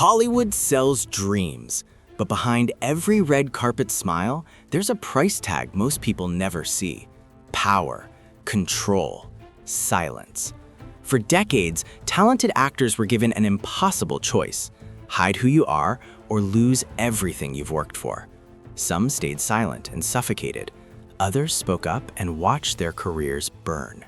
Hollywood sells dreams, but behind every red carpet smile, there's a price tag most people never see. Power, control, silence. For decades, talented actors were given an impossible choice: hide who you are or lose everything you've worked for. Some stayed silent and suffocated. Others spoke up and watched their careers burn.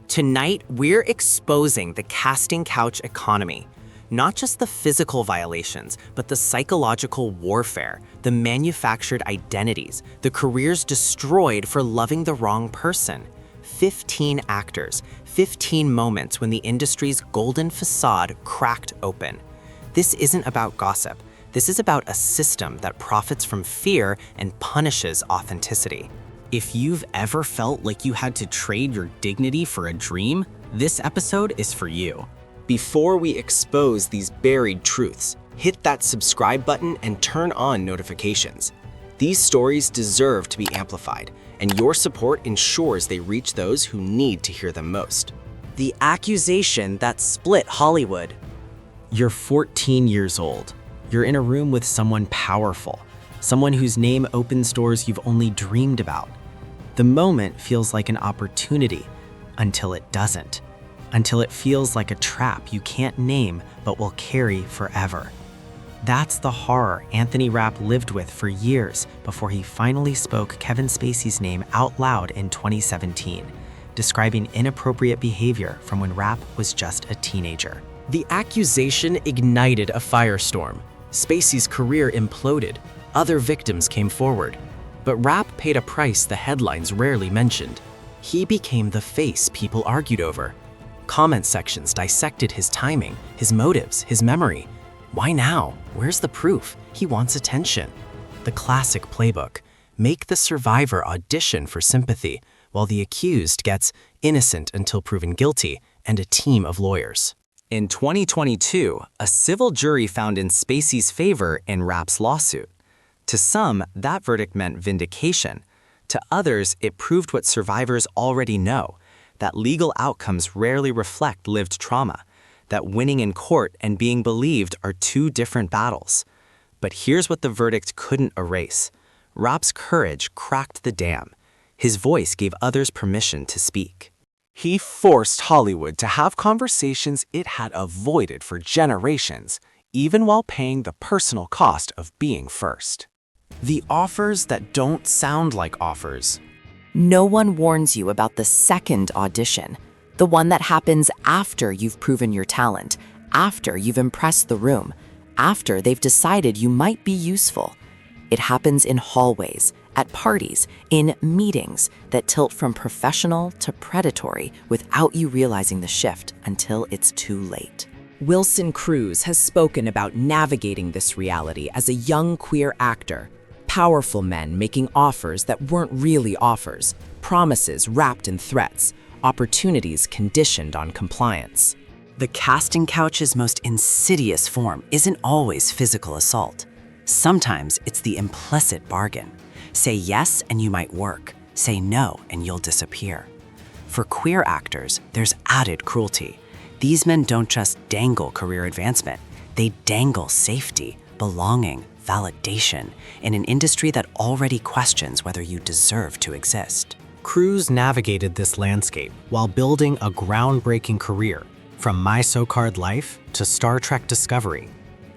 Tonight, we're exposing the casting couch economy. Not just the physical violations, but the psychological warfare, the manufactured identities, the careers destroyed for loving the wrong person. 15 actors, 15 moments when the industry's golden facade cracked open. This isn't about gossip. This is about a system that profits from fear and punishes authenticity. If you've ever felt like you had to trade your dignity for a dream, this episode is for you. Before we expose these buried truths, hit that subscribe button and turn on notifications. These stories deserve to be amplified, and your support ensures they reach those who need to hear them most. The accusation that split Hollywood. You're 14 years old. You're in a room with someone powerful, someone whose name opens doors you've only dreamed about. The moment feels like an opportunity until it doesn't. Until it feels like a trap you can't name but will carry forever. That's the horror Anthony Rapp lived with for years before he finally spoke Kevin Spacey's name out loud in 2017, describing inappropriate behavior from when Rapp was just a teenager. The accusation ignited a firestorm. Spacey's career imploded. Other victims came forward. But Rapp paid a price the headlines rarely mentioned. He became the face people argued over. Comment sections dissected his timing, his motives, his memory. Why now? Where's the proof? He wants attention. The classic playbook: make the survivor audition for sympathy, while the accused gets innocent until proven guilty and a team of lawyers. In 2022, a civil jury found in Spacey's favor in Rapp's lawsuit. To some, that verdict meant vindication. To others, it proved what survivors already know: that legal outcomes rarely reflect lived trauma, that winning in court and being believed are two different battles. But here's what the verdict couldn't erase. Rapp's courage cracked the dam. His voice gave others permission to speak. He forced Hollywood to have conversations it had avoided for generations, even while paying the personal cost of being first. The offers that don't sound like offers. No one warns you about the second audition, the one that happens after you've proven your talent, after you've impressed the room, after they've decided you might be useful. It happens in hallways, at parties, in meetings that tilt from professional to predatory without you realizing the shift until it's too late. Wilson Cruz has spoken about navigating this reality as a young queer actor. Powerful men making offers that weren't really offers, promises wrapped in threats, opportunities conditioned on compliance. The casting couch's most insidious form isn't always physical assault. Sometimes it's the implicit bargain. Say yes and you might work. Say no and you'll disappear. For queer actors, there's added cruelty. These men don't just dangle career advancement. They dangle safety, belonging, validation in an industry that already questions whether you deserve to exist. Cruz navigated this landscape while building a groundbreaking career, from My So-Called Life to Star Trek Discovery.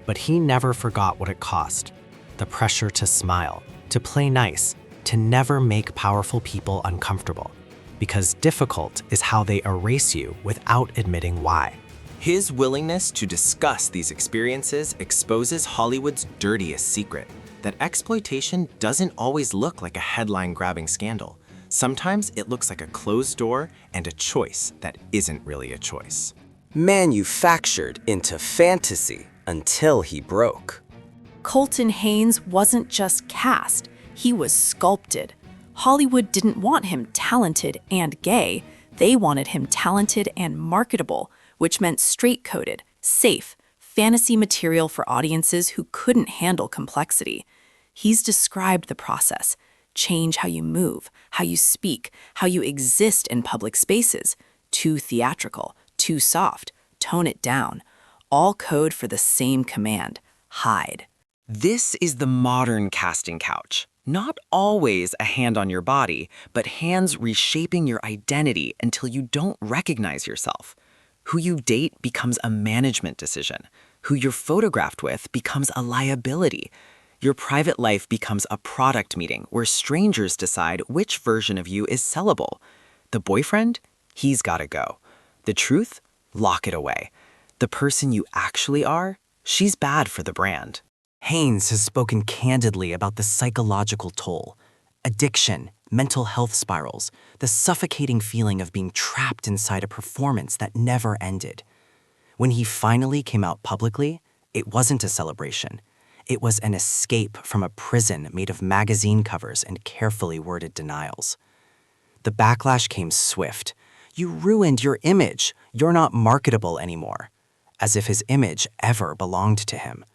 But he never forgot what it cost: the pressure to smile, to play nice, to never make powerful people uncomfortable. Because difficult is how they erase you without admitting why. His willingness to discuss these experiences exposes Hollywood's dirtiest secret: that exploitation doesn't always look like a headline-grabbing scandal. Sometimes it looks like a closed door and a choice that isn't really a choice. Manufactured into fantasy until he broke. Colton Haynes wasn't just cast, he was sculpted. Hollywood didn't want him talented and gay, they wanted him talented and marketable, which meant straight-coded, safe, fantasy material for audiences who couldn't handle complexity. He's described the process: change how you move, how you speak, how you exist in public spaces. Too theatrical, too soft, tone it down. All code for the same command: hide. This is the modern casting couch. Not always a hand on your body, but hands reshaping your identity until you don't recognize yourself. Who you date becomes a management decision. Who you're photographed with becomes a liability. Your private life becomes a product meeting where strangers decide which version of you is sellable. The boyfriend? He's gotta go. The truth? Lock it away. The person you actually are? She's bad for the brand. Haines has spoken candidly about the psychological toll. Addiction, mental health spirals, the suffocating feeling of being trapped inside a performance that never ended. When he finally came out publicly, it wasn't a celebration. It was an escape from a prison made of magazine covers and carefully worded denials. The backlash came swift. You ruined your image. You're not marketable anymore. As if his image ever belonged to him.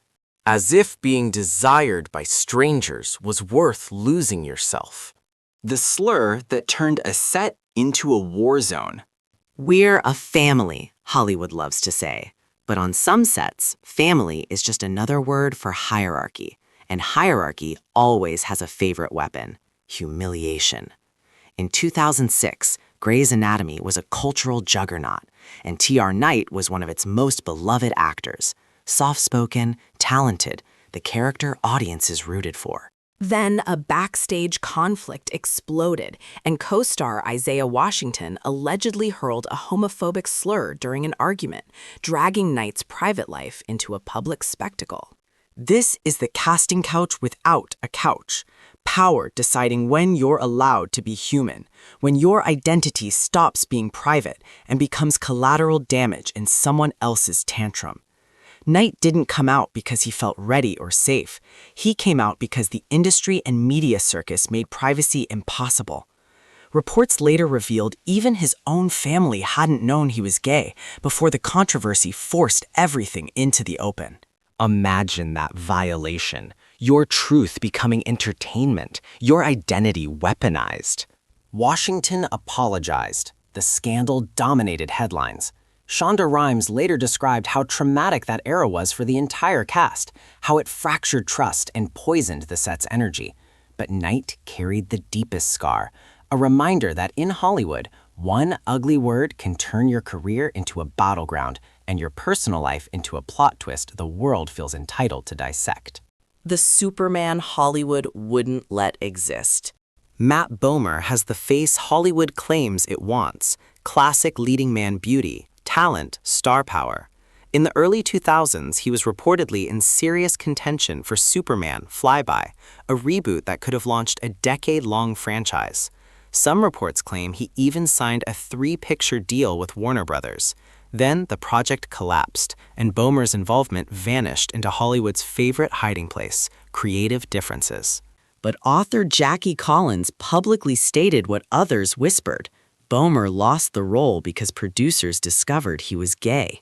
As if being desired by strangers was worth losing yourself. The slur that turned a set into a war zone. We're a family, Hollywood loves to say. But on some sets, family is just another word for hierarchy. And hierarchy always has a favorite weapon: humiliation. In 2006, Grey's Anatomy was a cultural juggernaut, and T.R. Knight was one of its most beloved actors. Soft-spoken, talented, the character audiences rooted for. Then a backstage conflict exploded, and co-star Isaiah Washington allegedly hurled a homophobic slur during an argument, dragging Knight's private life into a public spectacle. This is the casting couch without a couch. Power deciding when you're allowed to be human, when your identity stops being private and becomes collateral damage in someone else's tantrum. Knight didn't come out because he felt ready or safe. He came out because the industry and media circus made privacy impossible. Reports later revealed even his own family hadn't known he was gay before the controversy forced everything into the open. Imagine that violation, your truth becoming entertainment, your identity weaponized. Washington apologized. The scandal dominated headlines. Shonda Rhimes later described how traumatic that era was for the entire cast, how it fractured trust and poisoned the set's energy. But Knight carried the deepest scar, a reminder that in Hollywood, one ugly word can turn your career into a battleground and your personal life into a plot twist the world feels entitled to dissect. The Superman Hollywood wouldn't let exist. Matt Bomer has the face Hollywood claims it wants: classic leading man beauty, talent, star power. In the early 2000s, he was reportedly in serious contention for Superman Flyby, a reboot that could have launched a decade-long franchise. Some reports claim he even signed a 3-picture deal with Warner Brothers. Then the project collapsed, and Bomer's involvement vanished into Hollywood's favorite hiding place: creative differences. But author Jackie Collins publicly stated what others whispered. Bomer lost the role because producers discovered he was gay.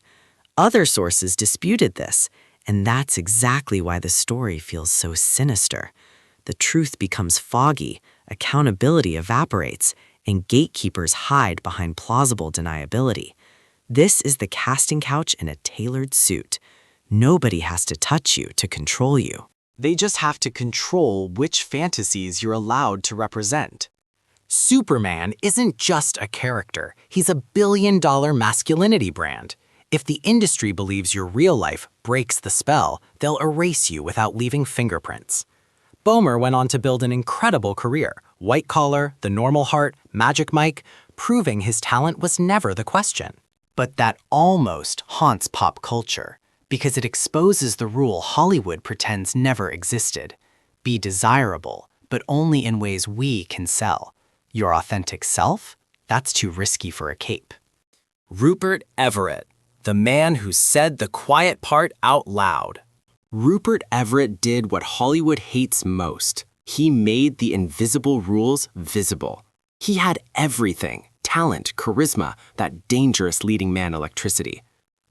Other sources disputed this, and that's exactly why the story feels so sinister. The truth becomes foggy, accountability evaporates, and gatekeepers hide behind plausible deniability. This is the casting couch in a tailored suit. Nobody has to touch you to control you. They just have to control which fantasies you're allowed to represent. Superman isn't just a character, he's a billion-dollar masculinity brand. If the industry believes your real life breaks the spell, they'll erase you without leaving fingerprints. Bomer went on to build an incredible career: White Collar, The Normal Heart, Magic Mike, proving his talent was never the question. But that almost haunts pop culture, because it exposes the rule Hollywood pretends never existed. Be desirable, but only in ways we can sell. Your authentic self? That's too risky for a cape. Rupert Everett, the man who said the quiet part out loud. Rupert Everett did what Hollywood hates most. He made the invisible rules visible. He had everything: talent, charisma, that dangerous leading man electricity.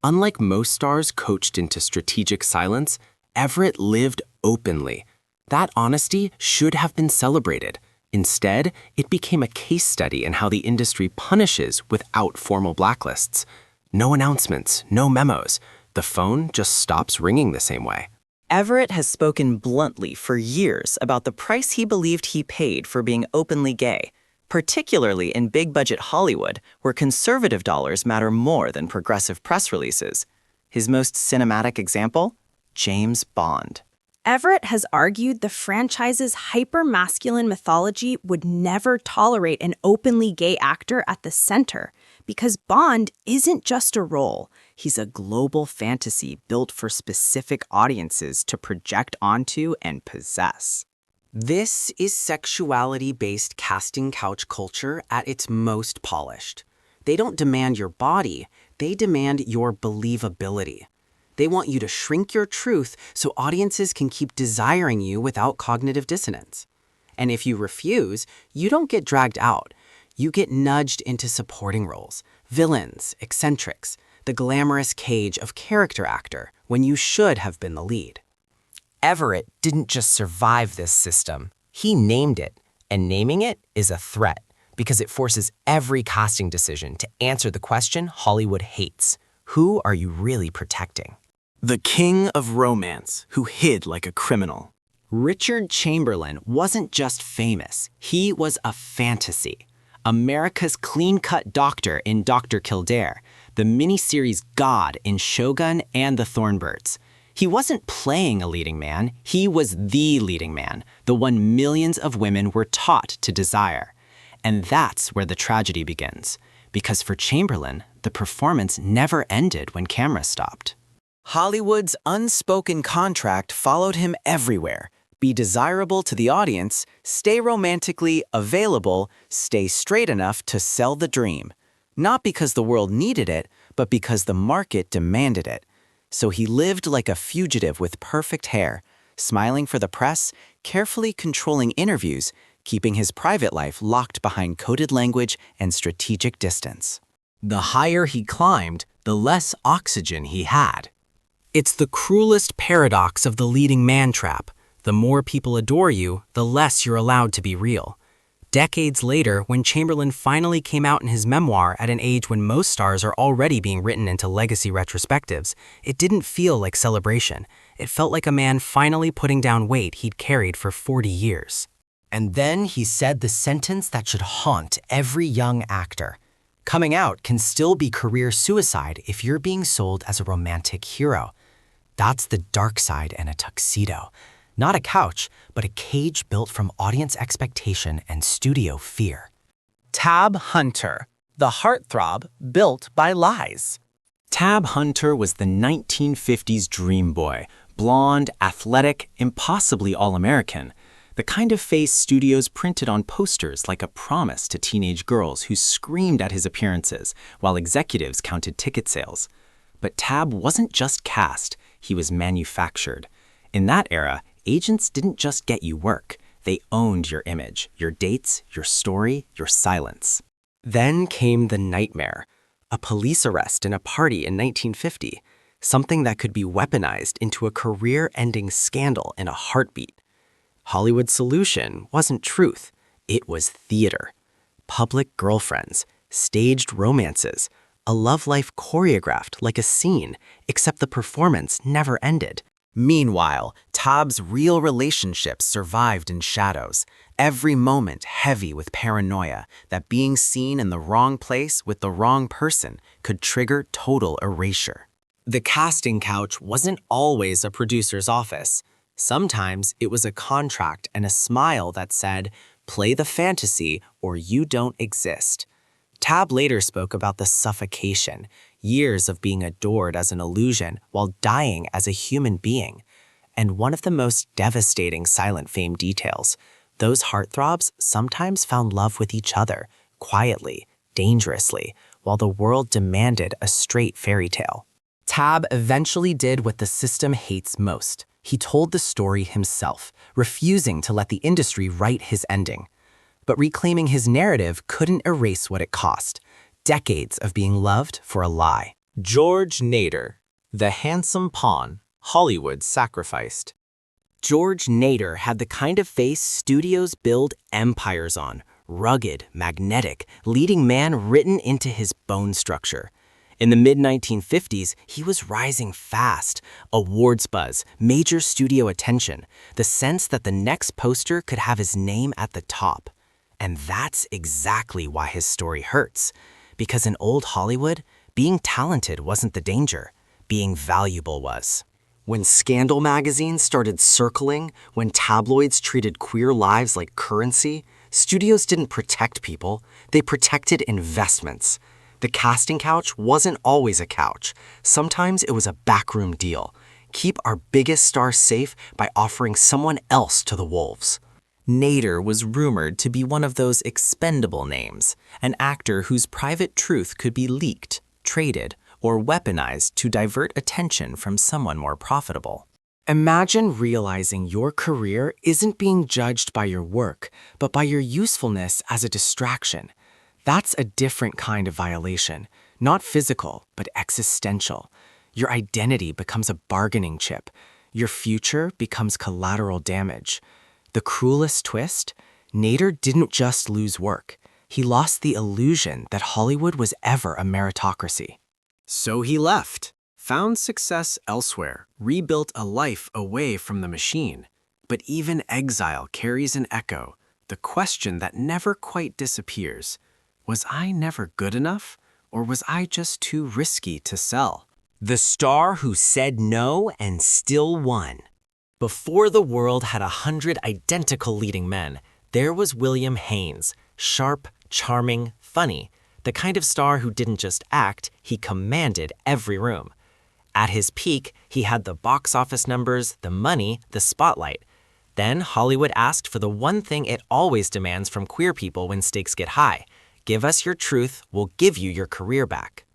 Unlike most stars coached into strategic silence, Everett lived openly. That honesty should have been celebrated. Instead, it became a case study in how the industry punishes without formal blacklists. No announcements, no memos. The phone just stops ringing the same way. Everett has spoken bluntly for years about the price he believed he paid for being openly gay, particularly in big-budget Hollywood, where conservative dollars matter more than progressive press releases. His most cinematic example? James Bond. Everett has argued the franchise's hyper-masculine mythology would never tolerate an openly gay actor at the center, because Bond isn't just a role. He's a global fantasy built for specific audiences to project onto and possess. This is sexuality-based casting couch culture at its most polished. They don't demand your body, they demand your believability. They want you to shrink your truth so audiences can keep desiring you without cognitive dissonance. And if you refuse, you don't get dragged out. You get nudged into supporting roles, villains, eccentrics, the glamorous cage of character actor when you should have been the lead. Everett didn't just survive this system, he named it. And naming it is a threat because it forces every casting decision to answer the question Hollywood hates. Who are you really protecting? The king of romance who hid like a criminal. Richard Chamberlain wasn't just famous, he was a fantasy. America's clean-cut doctor in Dr. Kildare, the miniseries God in Shogun and the Thornbirds. He wasn't playing a leading man, he was the leading man, the one millions of women were taught to desire. And that's where the tragedy begins, because for Chamberlain, the performance never ended when cameras stopped. Hollywood's unspoken contract followed him everywhere. Be desirable to the audience, stay romantically available, stay straight enough to sell the dream. Not because the world needed it, but because the market demanded it. So he lived like a fugitive with perfect hair, smiling for the press, carefully controlling interviews, keeping his private life locked behind coded language and strategic distance. The higher he climbed, the less oxygen he had. It's the cruelest paradox of the leading man trap. The more people adore you, the less you're allowed to be real. Decades later, when Chamberlain finally came out in his memoir at an age when most stars are already being written into legacy retrospectives, it didn't feel like celebration. It felt like a man finally putting down weight he'd carried for 40 years. And then he said the sentence that should haunt every young actor. Coming out can still be career suicide if you're being sold as a romantic hero. That's the dark side in a tuxedo. Not a couch, but a cage built from audience expectation and studio fear. Tab Hunter, the heartthrob built by lies. Tab Hunter was the 1950s dream boy, blonde, athletic, impossibly all-American. The kind of face studios printed on posters like a promise to teenage girls who screamed at his appearances while executives counted ticket sales. But Tab wasn't just cast, he was manufactured. In that era, agents didn't just get you work, they owned your image, your dates, your story, your silence. Then came the nightmare, a police arrest in a party in 1950, something that could be weaponized into a career-ending scandal in a heartbeat. Hollywood's solution wasn't truth, it was theater. Public girlfriends, staged romances, a love life choreographed like a scene, except the performance never ended. Meanwhile, Tab's real relationships survived in shadows, every moment heavy with paranoia that being seen in the wrong place with the wrong person could trigger total erasure. The casting couch wasn't always a producer's office. Sometimes it was a contract and a smile that said, "Play the fantasy or you don't exist." Tab later spoke about the suffocation, years of being adored as an illusion while dying as a human being. And one of the most devastating silent fame details, those heartthrobs sometimes found love with each other, quietly, dangerously, while the world demanded a straight fairy tale. Tab eventually did what the system hates most. He told the story himself, refusing to let the industry write his ending. But reclaiming his narrative couldn't erase what it cost. Decades of being loved for a lie. George Nader, the handsome pawn Hollywood sacrificed. George Nader had the kind of face studios build empires on, rugged, magnetic, leading man written into his bone structure. In the mid-1950s, he was rising fast. Awards buzz, major studio attention, the sense that the next poster could have his name at the top. And that's exactly why his story hurts. Because in old Hollywood, being talented wasn't the danger. Being valuable was. When scandal magazines started circling, when tabloids treated queer lives like currency, studios didn't protect people, they protected investments. The casting couch wasn't always a couch. Sometimes it was a backroom deal. Keep our biggest stars safe by offering someone else to the wolves. Nader was rumored to be one of those expendable names, an actor whose private truth could be leaked, traded, or weaponized to divert attention from someone more profitable. Imagine realizing your career isn't being judged by your work, but by your usefulness as a distraction. That's a different kind of violation, not physical, but existential. Your identity becomes a bargaining chip. Your future becomes collateral damage. The cruelest twist? Nader didn't just lose work. He lost the illusion that Hollywood was ever a meritocracy. So he left, found success elsewhere, rebuilt a life away from the machine. But even exile carries an echo, the question that never quite disappears. Was I never good enough, or was I just too risky to sell? The star who said no and still won. Before the world had 100 identical leading men, there was William Haines, sharp, charming, funny, the kind of star who didn't just act, he commanded every room. At his peak, he had the box office numbers, the money, the spotlight. Then Hollywood asked for the one thing it always demands from queer people when stakes get high. Give us your truth, we'll give you your career back.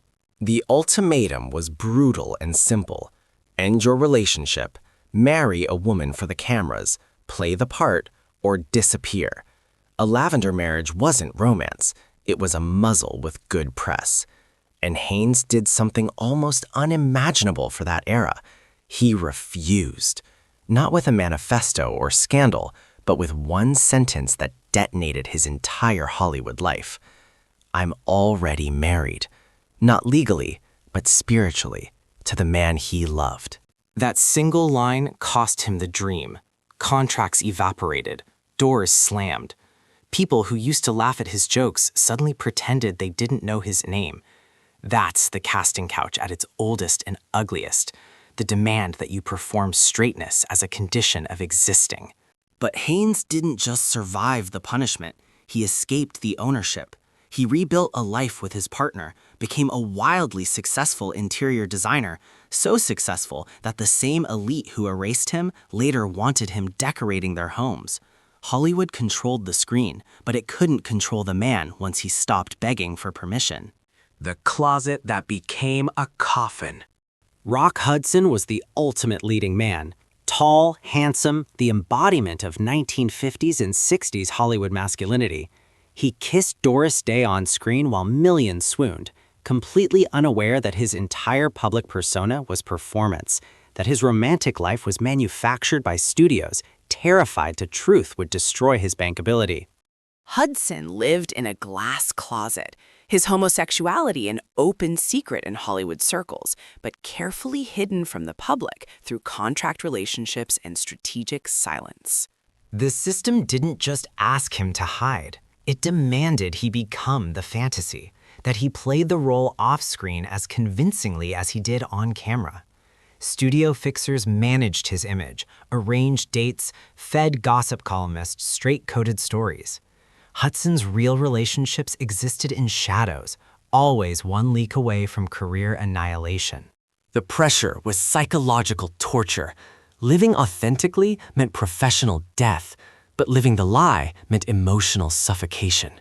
The ultimatum was brutal and simple. End your relationship, marry a woman for the cameras, play the part, or disappear. A lavender marriage wasn't romance. It was a muzzle with good press. And Haines did something almost unimaginable for that era. He refused. Not with a manifesto or scandal, but with one sentence that detonated his entire Hollywood life. I'm already married. Not legally, but spiritually, to the man he loved. That single line cost him the dream. Contracts evaporated. Doors slammed. People who used to laugh at his jokes suddenly pretended they didn't know his name. That's the casting couch at its oldest and ugliest. The demand that you perform straightness as a condition of existing. But Haines didn't just survive the punishment. He escaped the ownership. He rebuilt a life with his partner, became a wildly successful interior designer, so successful that the same elite who erased him later wanted him decorating their homes. Hollywood controlled the screen, but it couldn't control the man once he stopped begging for permission. The closet that became a coffin. Rock Hudson was the ultimate leading man. Tall, handsome, the embodiment of 1950s and 60s Hollywood masculinity. He kissed Doris Day on screen while millions swooned, completely unaware that his entire public persona was performance, that his romantic life was manufactured by studios, terrified to truth would destroy his bankability. Hudson lived in a glass closet, his homosexuality an open secret in Hollywood circles, but carefully hidden from the public through contract relationships and strategic silence. The system didn't just ask him to hide. It demanded he become the fantasy, that he played the role off-screen as convincingly as he did on camera. Studio fixers managed his image, arranged dates, fed gossip columnists straight-coded stories. Hudson's real relationships existed in shadows, always one leak away from career annihilation. The pressure was psychological torture. Living authentically meant professional death, but living the lie meant emotional suffocation.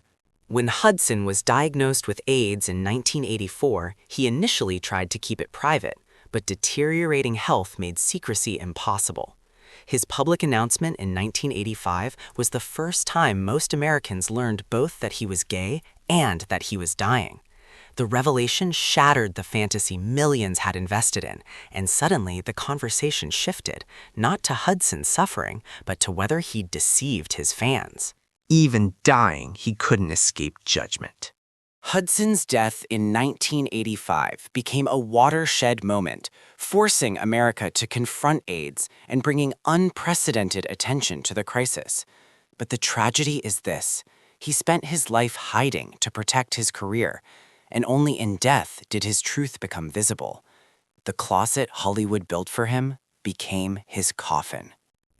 When Hudson was diagnosed with AIDS in 1984, he initially tried to keep it private, but deteriorating health made secrecy impossible. His public announcement in 1985 was the first time most Americans learned both that he was gay and that he was dying. The revelation shattered the fantasy millions had invested in, and suddenly the conversation shifted, not to Hudson's suffering, but to whether he'd deceived his fans. Even dying, he couldn't escape judgment. Hudson's death in 1985 became a watershed moment, forcing America to confront AIDS and bringing unprecedented attention to the crisis. But the tragedy is this: he spent his life hiding to protect his career, and only in death did his truth become visible. The closet Hollywood built for him became his coffin.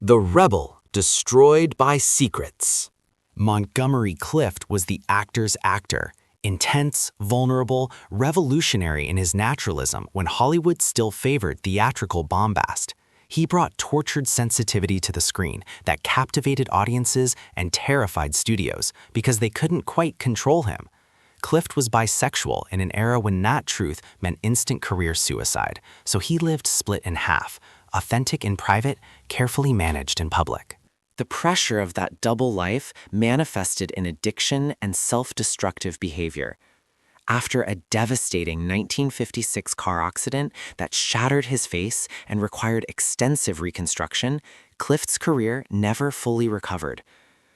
The rebel destroyed by secrets. Montgomery Clift was the actor's actor, intense, vulnerable, revolutionary in his naturalism when Hollywood still favored theatrical bombast. He brought tortured sensitivity to the screen that captivated audiences and terrified studios because they couldn't quite control him. Clift was bisexual in an era when that truth meant instant career suicide, so he lived split in half, authentic in private, carefully managed in public. The pressure of that double life manifested in addiction and self-destructive behavior. After a devastating 1956 car accident that shattered his face and required extensive reconstruction, Clift's career never fully recovered.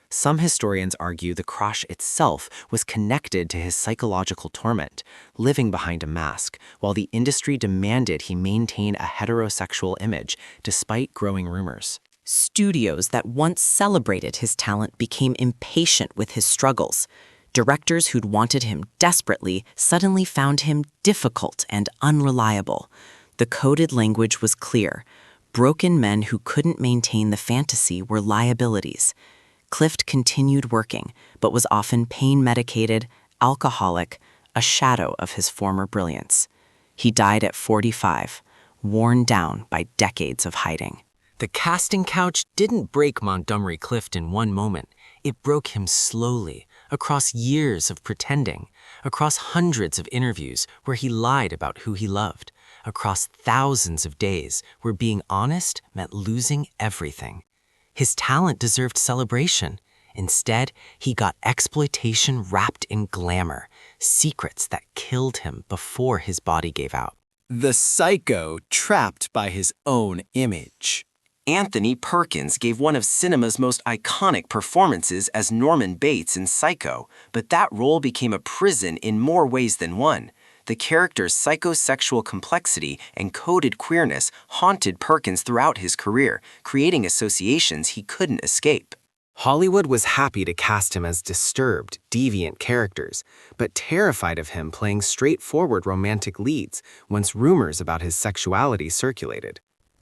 Some historians argue the crash itself was connected to his psychological torment, living behind a mask, while the industry demanded he maintain a heterosexual image despite growing rumors. Studios that once celebrated his talent became impatient with his struggles. Directors who'd wanted him desperately suddenly found him difficult and unreliable. The coded language was clear. Broken men who couldn't maintain the fantasy were liabilities. Clift continued working, but was often pain-medicated, alcoholic, a shadow of his former brilliance. He died at 45, worn down by decades of hiding. The casting couch didn't break Montgomery Clift in one moment. It broke him slowly, across years of pretending, across hundreds of interviews where he lied about who he loved, across thousands of days where being honest meant losing everything. His talent deserved celebration. Instead, he got exploitation wrapped in glamour, secrets that killed him before his body gave out. The psycho trapped by his own image. Anthony Perkins gave one of cinema's most iconic performances as Norman Bates in Psycho, but that role became a prison in more ways than one. The character's psychosexual complexity and coded queerness haunted Perkins throughout his career, creating associations he couldn't escape. Hollywood was happy to cast him as disturbed, deviant characters, but terrified of him playing straightforward romantic leads once rumors about his sexuality circulated.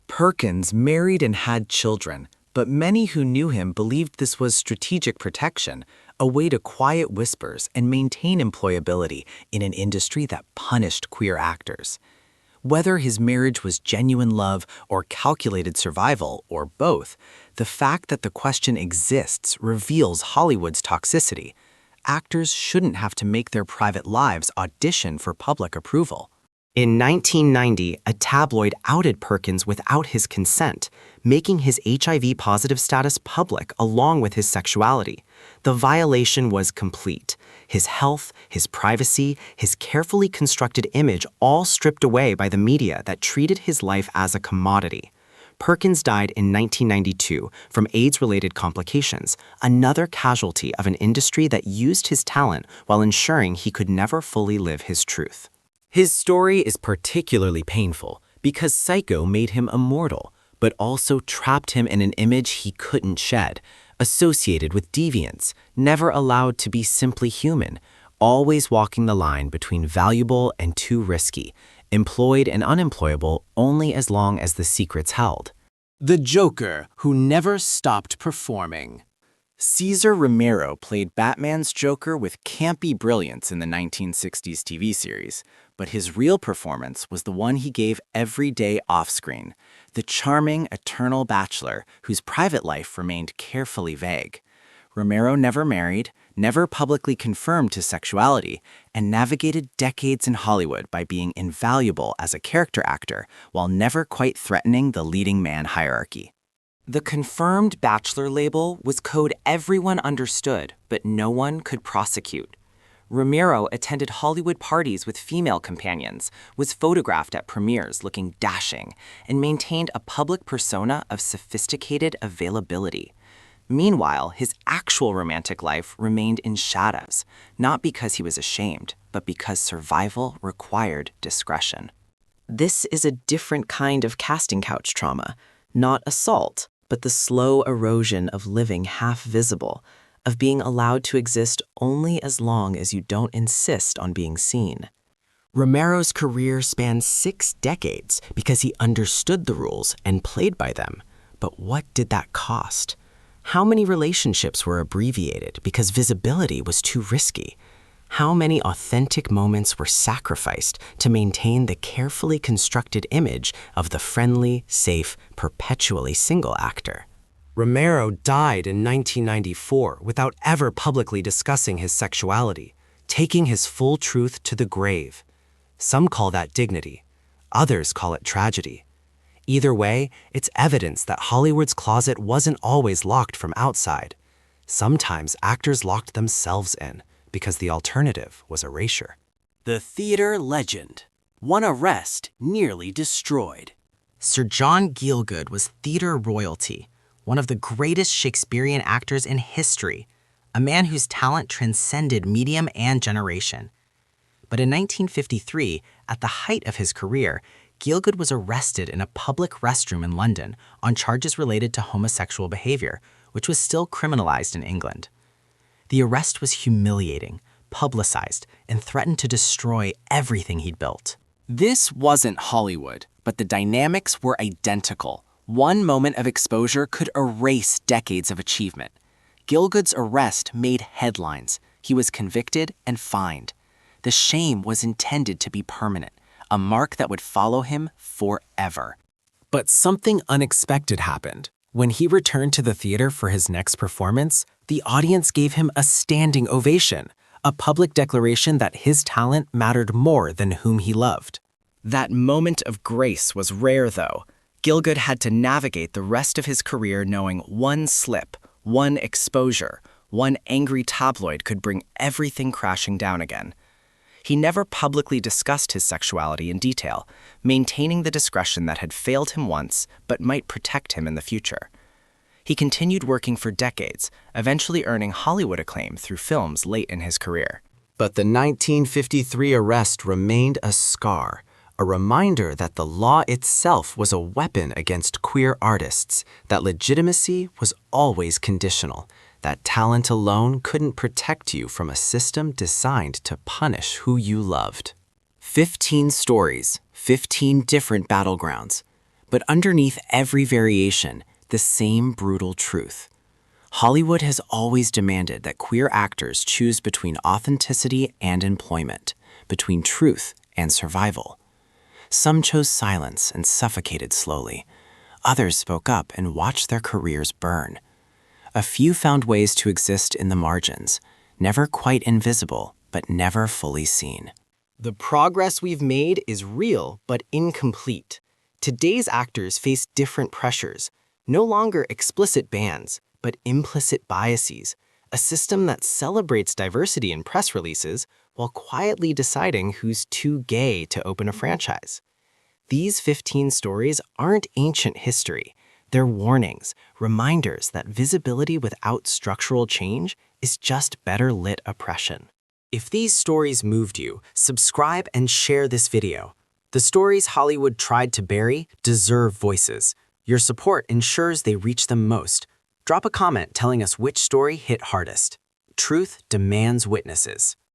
Perkins married and had children, but many who knew him believed this was strategic protection, a way to quiet whispers and maintain employability in an industry that punished queer actors. Whether his marriage was genuine love or calculated survival, or both, the fact that the question exists reveals Hollywood's toxicity. Actors shouldn't have to make their private lives audition for public approval. In 1990, a tabloid outed Perkins without his consent, making his HIV-positive status public along with his sexuality. The violation was complete. His health, his privacy, his carefully constructed image all stripped away by the media that treated his life as a commodity. Perkins died in 1992 from AIDS-related complications, another casualty of an industry that used his talent while ensuring he could never fully live his truth. His story is particularly painful because Psycho made him immortal, but also trapped him in an image he couldn't shed, associated with deviance, never allowed to be simply human, always walking the line between valuable and too risky, employed and unemployable only as long as the secrets held. The Joker who never stopped performing. Cesar Romero played Batman's Joker with campy brilliance in the 1960s TV series, but his real performance was the one he gave every day off-screen, the charming, eternal bachelor whose private life remained carefully vague. Romero never married, never publicly confirmed his sexuality, and navigated decades in Hollywood by being invaluable as a character actor while never quite threatening the leading man hierarchy. The confirmed bachelor label was code everyone understood, but no one could prosecute. Romero attended Hollywood parties with female companions, was photographed at premieres looking dashing, and maintained a public persona of sophisticated availability. Meanwhile, his actual romantic life remained in shadows, not because he was ashamed, but because survival required discretion. This is a different kind of casting couch trauma, not assault, but the slow erosion of living half visible, of being allowed to exist only as long as you don't insist on being seen. Romero's career spanned 6 decades because he understood the rules and played by them. But what did that cost? How many relationships were abbreviated because visibility was too risky? How many authentic moments were sacrificed to maintain the carefully constructed image of the friendly, safe, perpetually single actor? Romero died in 1994 without ever publicly discussing his sexuality, taking his full truth to the grave. Some call that dignity. Others call it tragedy. Either way, it's evidence that Hollywood's closet wasn't always locked from outside. Sometimes actors locked themselves in because the alternative was erasure. The theater legend. One arrest nearly destroyed. Sir John Gielgud was theater royalty, one of the greatest Shakespearean actors in history, a man whose talent transcended medium and generation. But in 1953, at the height of his career, Gielgud was arrested in a public restroom in London on charges related to homosexual behavior, which was still criminalized in England. The arrest was humiliating, publicized, and threatened to destroy everything he'd built. This wasn't Hollywood, but the dynamics were identical. One moment of exposure could erase decades of achievement. Gielgud's arrest made headlines. He was convicted and fined. The shame was intended to be permanent, a mark that would follow him forever. But something unexpected happened. When he returned to the theater for his next performance, the audience gave him a standing ovation, a public declaration that his talent mattered more than whom he loved. That moment of grace was rare, though. Gielgud had to navigate the rest of his career knowing one slip, one exposure, one angry tabloid could bring everything crashing down again. He never publicly discussed his sexuality in detail, maintaining the discretion that had failed him once but might protect him in the future. He continued working for decades, eventually earning Hollywood acclaim through films late in his career. But the 1953 arrest remained a scar, a reminder that the law itself was a weapon against queer artists, that legitimacy was always conditional, that talent alone couldn't protect you from a system designed to punish who you loved. 15 stories, 15 different battlegrounds, but underneath every variation, the same brutal truth. Hollywood has always demanded that queer actors choose between authenticity and employment, between truth and survival. Some chose silence and suffocated slowly. Others spoke up and watched their careers burn. A few found ways to exist in the margins, never quite invisible, but never fully seen. The progress we've made is real, but incomplete. Today's actors face different pressures, no longer explicit bans, but implicit biases, a system that celebrates diversity in press releases while quietly deciding who's too gay to open a franchise. These 15 stories aren't ancient history. They're warnings, reminders that visibility without structural change is just better lit oppression. If these stories moved you, subscribe and share this video. The stories Hollywood tried to bury deserve voices. Your support ensures they reach them most. Drop a comment telling us which story hit hardest. Truth demands witnesses.